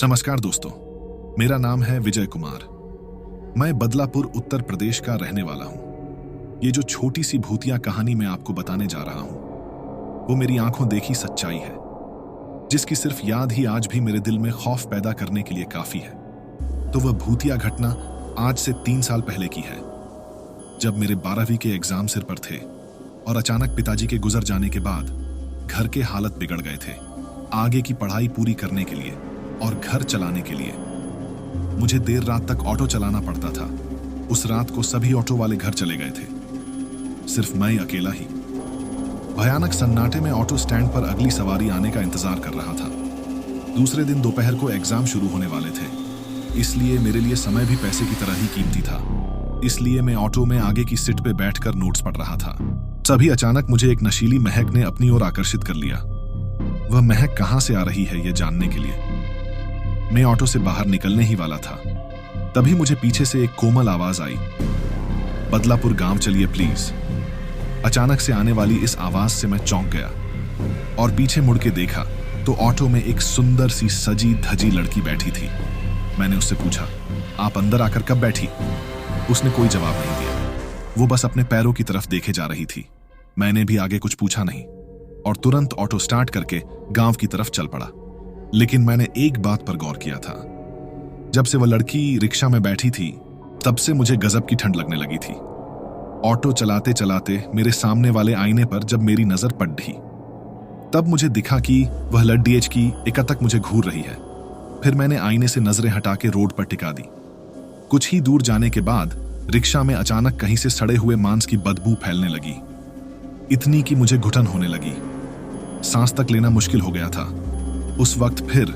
नमस्कार दोस्तों, मेरा नाम है विजय कुमार। मैं बदलापुर उत्तर प्रदेश का रहने वाला हूं। ये जो छोटी सी भूतिया कहानी मैं आपको बताने जा रहा हूं वो मेरी आंखों देखी सच्चाई है, जिसकी सिर्फ याद ही आज भी मेरे दिल में खौफ पैदा करने के लिए काफी है। तो वह भूतिया घटना आज से 3 साल पहले की है, जब मेरे 12वीं के एग्जाम सिर पर थे और अचानक पिताजी के गुजर जाने के बाद घर के हालत बिगड़ गए थे। आगे की पढ़ाई पूरी करने के लिए और घर चलाने के लिए मुझे देर रात तक ऑटो चलाना पड़ता था। उस रात को सभी ऑटो वाले घर चले गए थे, सिर्फ मैं अकेला ही भयानक सन्नाटे में ऑटो स्टैंड पर अगली सवारी आने का इंतजार कर रहा था। दूसरे दिन दोपहर को एग्जाम शुरू होने वाले थे, इसलिए मेरे लिए समय भी पैसे की तरह ही कीमती था। इसलिए मैं ऑटो में आगे की सीट पे बैठकर नोट्स पढ़ रहा था। तभी अचानक मुझे एक नशीली महक ने अपनी ओर आकर्षित कर लिया। वह महक कहां से आ रही है, यह जानने के लिए मैं ऑटो से बाहर निकलने ही वाला था। तभी मुझे पीछे से एक कोमल आवाज आई, बदलापुर गांव चलिए प्लीज। अचानक से आने वाली इस आवाज से मैं चौंक गया और पीछे मुड़ के देखा तो ऑटो में एक सुंदर सी सजी धजी लड़की बैठी थी। मैंने उससे पूछा, आप अंदर आकर कब बैठी? उसने कोई जवाब नहीं दिया। वो बस अपने पैरों की तरफ देखे जा रही थी। मैंने भी आगे कुछ पूछा नहीं और तुरंत ऑटो स्टार्ट करके गांव की तरफ चल पड़ा। लेकिन मैंने एक बात पर गौर किया था, जब से वह लड़की रिक्शा में बैठी थी तब से मुझे गजब की ठंड लगने लगी थी। ऑटो चलाते चलाते मेरे सामने वाले आईने पर जब मेरी नजर पड़ी तब मुझे दिखा कि वह लड़की की एकतक मुझे घूर रही है। फिर मैंने आईने से नजरें हटा के रोड पर टिका दी। कुछ ही दूर जाने के बाद रिक्शा में अचानक कहीं से सड़े हुए मांस की बदबू फैलने लगी, इतनी कि मुझे घुटन होने लगी। सांस तक लेना मुश्किल हो गया था। उस वक्त फिर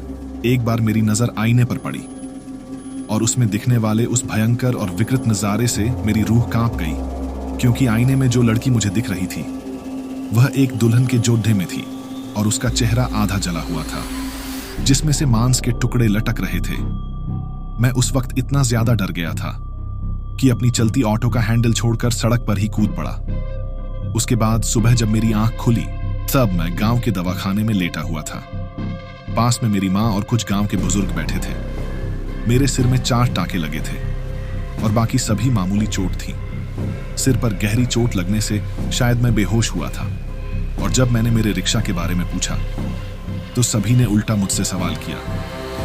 एक बार मेरी नजर आईने पर पड़ी और उसमें दिखने वाले उस भयंकर और विकृत नजारे से मेरी रूह कांप गई, क्योंकि आईने में जो लड़की मुझे दिख रही थी वह एक दुल्हन के जोधे में थी और उसका चेहरा आधा जला हुआ था, जिसमें से मांस के टुकड़े लटक रहे थे। मैं उस वक्त इतना ज्यादा डर गया था कि अपनी चलती ऑटो का हैंडल छोड़कर सड़क पर ही कूद पड़ा। उसके बाद सुबह जब मेरी आंख खुली तब मैं गांव के दवाखाने में लेटा हुआ था। पास में मेरी माँ और कुछ गांव के बुजुर्ग बैठे थे। मेरे सिर में 4 टाके लगे थे और बाकी सभी मामूली चोट थी। सिर पर गहरी चोट लगने से शायद मैं बेहोश हुआ था। और जब मैंने मेरे रिक्शा के बारे में पूछा तो सभी ने उल्टा मुझसे सवाल किया,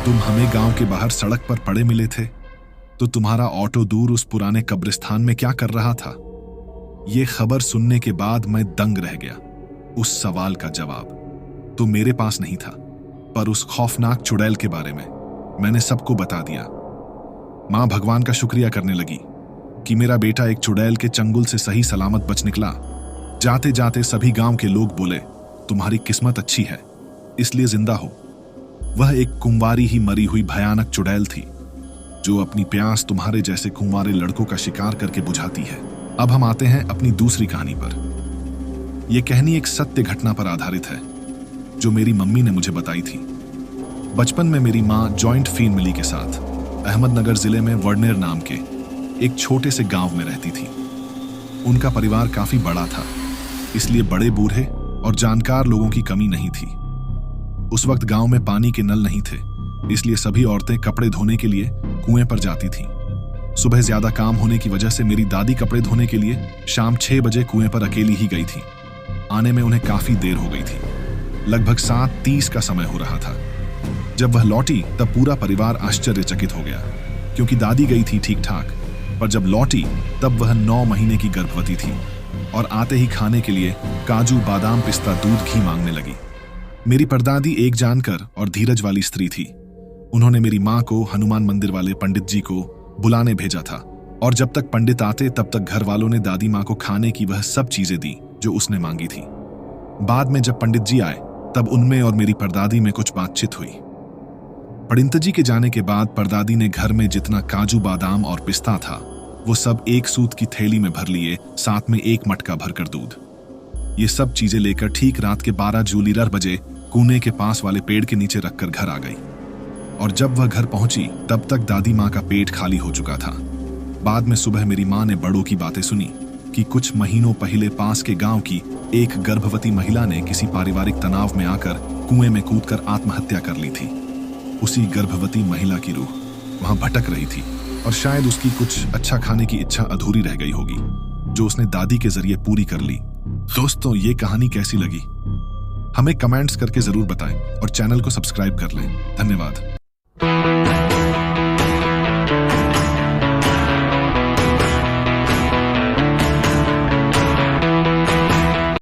तुम हमें गांव के बाहर सड़क पर पड़े मिले थे, तो तुम्हारा ऑटो दूर उस पुराने कब्रिस्तान में क्या कर रहा था? ये खबर सुनने के बाद मैं दंग रह गया। उस सवाल का जवाब तो मेरे पास नहीं था, पर उस खौफनाक चुड़ैल के बारे में मैंने सबको बता दिया। मां भगवान का शुक्रिया करने लगी कि मेरा बेटा एक चुड़ैल के चंगुल से सही सलामत बच निकला। जाते जाते सभी गांव के लोग बोले, तुम्हारी किस्मत अच्छी है, इसलिए जिंदा हो। वह एक कुंवारी ही मरी हुई भयानक चुड़ैल थी, जो अपनी प्यास तुम्हारे जैसे कुंवारे लड़कों का शिकार करके बुझाती है। अब हम आते हैं अपनी दूसरी कहानी पर। यह कहानी एक सत्य घटना पर आधारित है, जो मेरी मम्मी ने मुझे बताई थी। बचपन में मेरी माँ जॉइंट फैमिली के साथ अहमदनगर जिले में वर्नेर नाम के एक छोटे से गांव में रहती थी। उनका परिवार काफी बड़ा था, इसलिए बड़े बूढ़े और जानकार लोगों की कमी नहीं थी। उस वक्त गांव में पानी के नल नहीं थे, इसलिए सभी औरतें कपड़े धोने के लिए कुएं पर जाती थीं। सुबह ज्यादा काम होने की वजह से मेरी दादी कपड़े धोने के लिए शाम 6 बजे कुएं पर अकेली ही गई थी। आने में उन्हें काफी देर हो गई थी। लगभग 7:30 का समय हो रहा था। जब वह लौटी तब पूरा परिवार आश्चर्यचकित हो गया, क्योंकि दादी गई थी ठीक ठाक, पर जब लौटी तब वह 9 महीने की गर्भवती थी और आते ही खाने के लिए काजू, बादाम, पिस्ता, दूध, घी मांगने लगी। मेरी परदादी एक जानकर और धीरज वाली स्त्री थी। उन्होंने मेरी माँ को हनुमान मंदिर वाले पंडित जी को बुलाने भेजा था और जब तक पंडित आते तब तक घर वालों ने दादी माँ को खाने की वह सब चीजें दी जो उसने मांगी थी। बाद में जब पंडित जी आए तब उनमें और मेरी परदादी में कुछ बातचीत हुई। पंडित जी के जाने के बाद परदादी ने घर में जितना काजू, बादाम और पिस्ता था वो सब एक सूत की थैली में भर लिए, साथ में एक मटका भरकर दूध। ये सब चीजें लेकर ठीक रात के 12 जूलीरर बजे कूने के पास वाले पेड़ के नीचे रखकर घर आ गई। और जब वह घर पहुंची तब तक दादी माँ का पेट खाली हो चुका था। बाद में सुबह मेरी माँ ने बड़ों की बातें सुनी कि कुछ महीनों पहले पास के गांव की एक गर्भवती महिला ने किसी पारिवारिक तनाव में आकर कुएं में कूदकर आत्महत्या कर ली थी। उसी गर्भवती महिला की रूह वहां भटक रही थी और शायद उसकी कुछ अच्छा खाने की इच्छा अधूरी रह गई होगी, जो उसने दादी के जरिए पूरी कर ली। दोस्तों, ये कहानी कैसी लगी हमें कमेंट्स करके जरूर बताएं और चैनल को सब्सक्राइब कर लें। धन्यवाद।